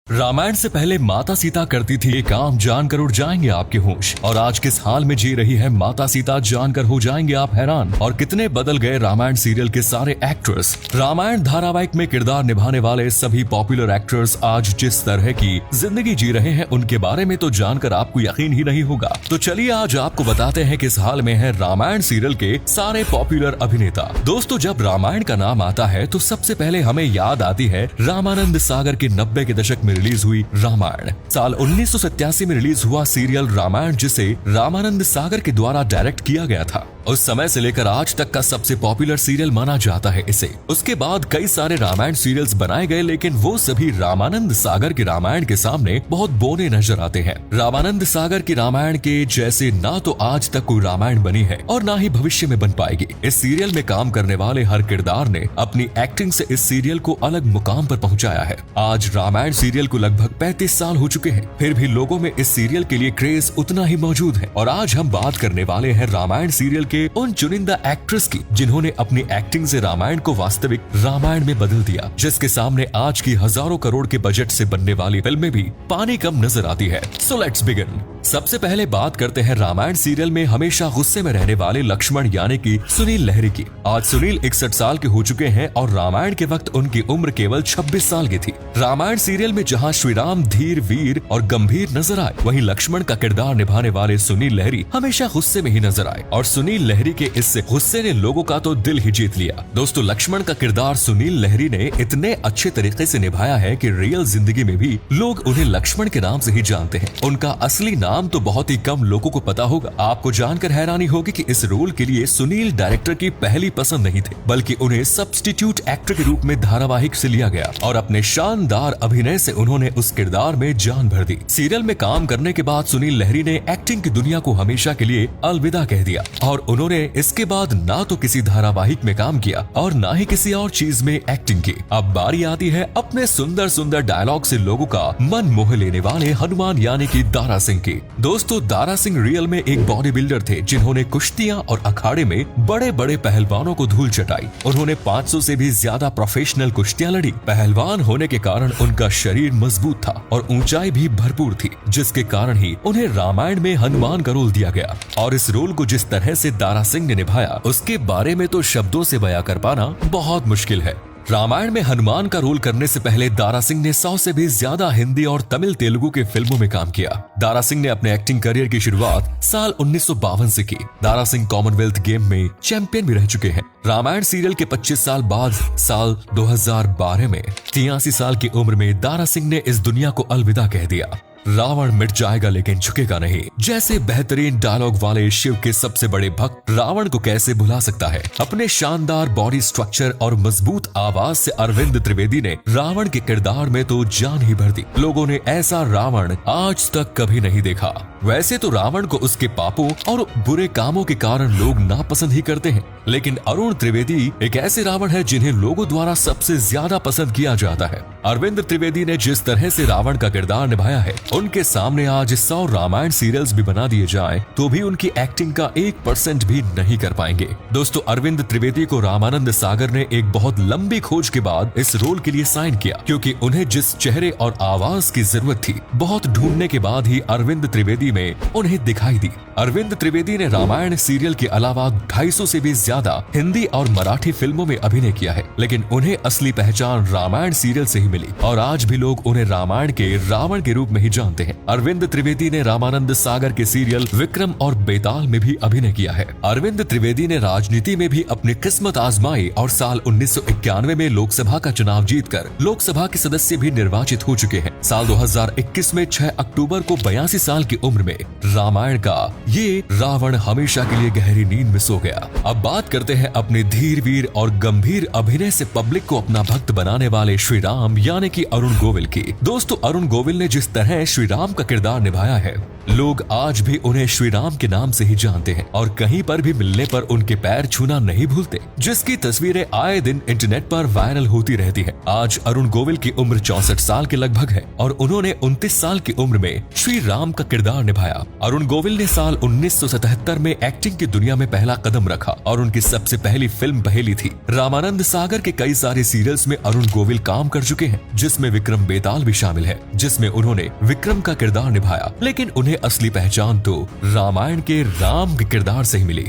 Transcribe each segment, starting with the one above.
रामायण से पहले माता सीता करती थी ये काम, जानकर उड़ जाएंगे आपके होश। और आज किस हाल में जी रही है माता सीता, जानकर हो जाएंगे आप हैरान। और कितने बदल गए रामायण सीरियल के सारे एक्टर्स। रामायण धारावाहिक में किरदार निभाने वाले सभी पॉपुलर एक्टर्स आज जिस तरह की जिंदगी जी रहे हैं, उनके बारे में तो जानकर आपको यकीन ही नहीं होगा। तो चलिए आज आपको बताते हैं किस हाल में है रामायण सीरियल के सारे पॉपुलर अभिनेता। दोस्तों, जब रामायण का नाम आता है तो सबसे पहले हमें याद आती है रामानंद सागर के 90 के दशक में रिलीज हुई रामायण। साल 1987 में रिलीज हुआ सीरियल रामायण, जिसे रामानंद सागर के द्वारा डायरेक्ट किया गया था। उस समय से लेकर आज तक का सबसे पॉपुलर सीरियल माना जाता है इसे। उसके बाद कई सारे रामायण सीरियल्स बनाए गए, लेकिन वो सभी रामानंद सागर के रामायण के सामने बहुत बोने नजर आते हैं। रामानंद सागर की रामायण के जैसे ना तो आज तक कोई रामायण बनी है और ना ही भविष्य में बन पाएगी। इस सीरियल में काम करने वाले हर किरदार ने अपनी एक्टिंग से इस सीरियल को अलग मुकाम पर पहुंचाया है। आज रामायण सीरियल को लगभग 35 साल हो चुके हैं, फिर भी लोगों में इस सीरियल के लिए क्रेज उतना ही मौजूद है। और आज हम बात करने वाले हैं रामायण सीरियल के उन चुनिंदा एक्ट्रेस की, जिन्होंने अपनी एक्टिंग से रामायण को वास्तविक रामायण में बदल दिया, जिसके सामने आज की हजारों करोड़ के बजट से बनने वाली फिल्में भी पानी कम नजर आती है। So let's begin. सबसे पहले बात करते हैं रामायण सीरियल में हमेशा गुस्से में रहने वाले लक्ष्मण यानी कि सुनील लहरी की। आज सुनील 61 साल के हो चुके हैं और रामायण के वक्त उनकी उम्र केवल 26 साल की थी। रामायण सीरियल में जहां श्री राम धीर, वीर और गंभीर नजर आए, वहीं लक्ष्मण का किरदार निभाने वाले सुनील लहरी हमेशा गुस्से में ही नजर आए। और सुनील लहरी के इस गुस्से ने लोगों का तो दिल ही जीत लिया। दोस्तों, लक्ष्मण का किरदार सुनील लहरी ने इतने अच्छे तरीके से निभाया है कि रियल जिंदगी में भी लोग उन्हें लक्ष्मण के नाम से ही जानते हैं। उनका असली नाम तो बहुत ही कम लोगों को पता होगा। आपको जानकर हैरानी होगी कि इस रोल के लिए सुनील डायरेक्टर की पहली पसंद नहीं थे, बल्कि उन्हें सब्स्टिट्यूट एक्टर के रूप में धारावाहिक से लिया गया और अपने शानदार अभिनय से उन्होंने उस किरदार में जान भर दी। सीरियल में काम करने के बाद सुनील लहरी ने एक्टिंग की दुनिया को हमेशा के लिए अलविदा कह दिया और उन्होंने इसके बाद ना तो किसी धारावाहिक में काम किया और ना ही किसी और चीज में एक्टिंग की। अब बारी आती है अपने सुंदर सुंदर डायलॉग से लोगों का मन मोह लेने वाले हनुमान यानी कि दारा सिंह की। दोस्तों, दारा सिंह रियल में एक बॉडी बिल्डर थे, जिन्होंने कुश्तियां और अखाड़े में बड़े बड़े पहलवानों को धूल चटाई। उन्होंने 500 से भी ज्यादा प्रोफेशनल कुश्तियां लड़ी। पहलवान होने के कारण उनका शरीर मजबूत था और ऊंचाई भी भरपूर थी, जिसके कारण ही उन्हें रामायण में हनुमान का रोल दिया गया। और इस रोल को जिस तरह से दारा सिंह ने निभाया, उसके बारे में तो शब्दों से बयां कर पाना बहुत मुश्किल है। रामायण में हनुमान का रोल करने से पहले दारा सिंह ने 100 से भी ज्यादा हिंदी और तमिल तेलुगु के फिल्मों में काम किया। दारा सिंह ने अपने एक्टिंग करियर की शुरुआत साल 1952 से की। दारा सिंह कॉमनवेल्थ गेम में चैंपियन भी रह चुके हैं। रामायण सीरियल के 25 साल बाद साल 2012 में 83 साल की उम्र में दारा सिंह ने इस दुनिया को अलविदा कह दिया। रावण मिट जाएगा लेकिन झुकेगा नहीं, जैसे बेहतरीन डायलॉग वाले शिव के सबसे बड़े भक्त रावण को कैसे भुला सकता है। अपने शानदार बॉडी स्ट्रक्चर और मजबूत आवाज से अरविंद त्रिवेदी ने रावण के किरदार में तो जान ही भर दी। लोगों ने ऐसा रावण आज तक कभी नहीं देखा। वैसे तो रावण को उसके पापों और बुरे कामों के कारण लोग नापसंद ही करते हैं, लेकिन अरुण त्रिवेदी एक ऐसे रावण है जिन्हें लोगों द्वारा सबसे ज्यादा पसंद किया जाता है। अरविंद त्रिवेदी ने जिस तरह से रावण का किरदार निभाया है, उनके सामने आज 100 रामायण सीरियल्स भी बना दिए जाएं, तो भी उनकी एक्टिंग का 1% भी नहीं कर पाएंगे। दोस्तों, अरविंद त्रिवेदी को रामानंद सागर ने एक बहुत लंबी खोज के बाद इस रोल के लिए साइन किया, क्योंकि उन्हें जिस चेहरे और आवाज की जरूरत थी, बहुत ढूंढने के बाद ही अरविंद त्रिवेदी में उन्हें दिखाई दी। अरविंद त्रिवेदी ने रामायण सीरियल के अलावा 250 से भी ज्यादा हिंदी और मराठी फिल्मों में अभिनय किया है, लेकिन उन्हें असली पहचान रामायण सीरियल से ही मिली और आज भी लोग उन्हें रामायण के रावण के रूप में ही जानते हैं। अरविंद त्रिवेदी ने रामानंद सागर के सीरियल विक्रम और बेताल में भी अभिनय किया है। अरविंद त्रिवेदी ने राजनीति में भी अपनी किस्मत आजमाई और साल 1991 में लोकसभा का चुनाव जीतकर लोकसभा के सदस्य भी निर्वाचित हो चुके हैं। साल 2021 में 6 अक्टूबर को 82 साल की उम्र में रामायण का ये रावण हमेशा के लिए गहरी नींद में सो गया। अब बात करते हैं अपने धीर, वीर और गंभीर अभिनय से पब्लिक को अपना भक्त बनाने वाले श्री राम यानी कि अरुण गोविल की। दोस्तों, अरुण गोविल ने जिस तरह श्री राम का किरदार निभाया है, लोग आज भी उन्हें श्री राम के नाम से ही जानते हैं और कहीं पर भी मिलने पर उनके पैर छूना नहीं भूलते, जिसकी तस्वीरें आए दिन इंटरनेट पर वायरल होती रहती है। आज अरुण गोविल की उम्र 64 साल के लगभग है और उन्होंने 29 साल की उम्र में श्री राम का किरदार निभाया। अरुण गोविल ने साल 1977 में एक्टिंग की दुनिया में पहला कदम रखा और उनकी सबसे पहली फिल्म पहेली थी। रामानंद सागर के कई सारे सीरियल्स में अरुण गोविल काम कर चुके हैं, जिसमें विक्रम बेताल भी शामिल है, जिसमें उन्होंने विक्रम का किरदार निभाया। लेकिन उन्हें असली पहचान तो रामायण के राम के किरदार से ही मिली।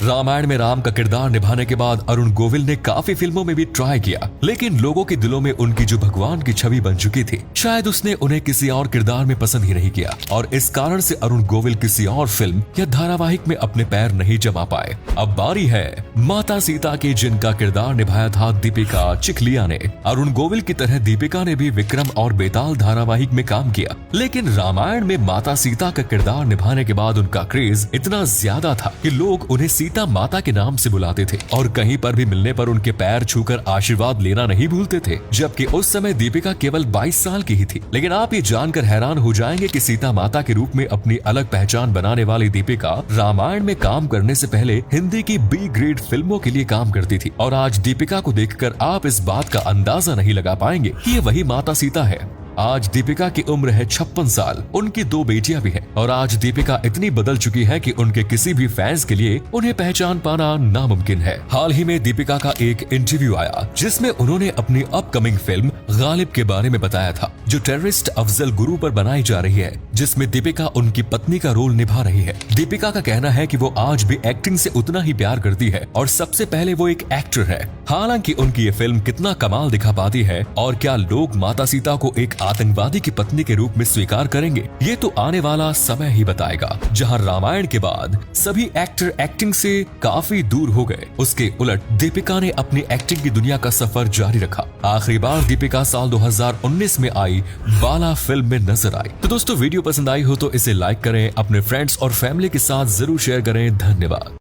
रामायण में राम का किरदार निभाने के बाद अरुण गोविल ने काफी फिल्मों में भी ट्राई किया, लेकिन लोगों के दिलों में उनकी जो भगवान की छवि बन चुकी थी, शायद उसने उन्हें किसी और किरदार में पसंद ही नहीं किया और इस कारण से अरुण गोविल किसी और फिल्म या धारावाहिक में अपने पैर नहीं जमा पाए। अब बारी है माता सीता की, जिनका किरदार निभाया था दीपिका चिखलिया ने। अरुण गोविल की तरह दीपिका ने भी विक्रम और बेताल धारावाहिक में काम किया, लेकिन रामायण में माता सीता का किरदार निभाने के बाद उनका क्रेज इतना ज्यादा था कि लोग उन्हें सीता माता के नाम से बुलाते थे और कहीं पर भी मिलने पर उनके पैर छूकर आशीर्वाद लेना नहीं भूलते थे। जबकि उस समय दीपिका केवल 22 साल की ही थी। लेकिन आप ये जानकर हैरान हो जाएंगे कि सीता माता के रूप में अपनी अलग पहचान बनाने वाली दीपिका रामायण में काम करने से पहले हिंदी की बी ग्रेड फिल्मों के लिए काम करती थी। और आज दीपिका को देखकर आप इस बात का अंदाजा नहीं लगा पाएंगे कि ये वही माता सीता है। आज दीपिका की उम्र है 56 साल, उनकी 2 बेटियां भी हैं और आज दीपिका इतनी बदल चुकी है कि उनके किसी भी फैंस के लिए उन्हें पहचान पाना नामुमकिन है। हाल ही में दीपिका का एक इंटरव्यू आया जिसमें उन्होंने अपनी अपकमिंग फिल्म गालिब के बारे में बताया था, जो टेररिस्ट अफजल गुरु पर बनाई जा रही है, जिसमें दीपिका उनकी पत्नी का रोल निभा रही है। दीपिका का कहना है कि वो आज भी एक्टिंग से उतना ही प्यार करती है और सबसे पहले वो एक एक्टर है। हालांकि उनकी ये फिल्म कितना कमाल दिखा पाती है और क्या लोग माता सीता को एक आतंकवादी की पत्नी के रूप में स्वीकार करेंगे, ये तो आने वाला समय ही बताएगा। जहां रामायण के बाद सभी एक्टर एक्टिंग से काफी दूर हो गए, उसके उलट दीपिका ने अपनी एक्टिंग की दुनिया का सफर जारी रखा। आखिरी बार दीपिका साल 2019 में आई बाला फिल्म में नजर आई। तो दोस्तों, वीडियो पसंद आई हो तो इसे लाइक करें, अपने फ्रेंड्स और फैमिली के साथ जरूर शेयर करें। धन्यवाद।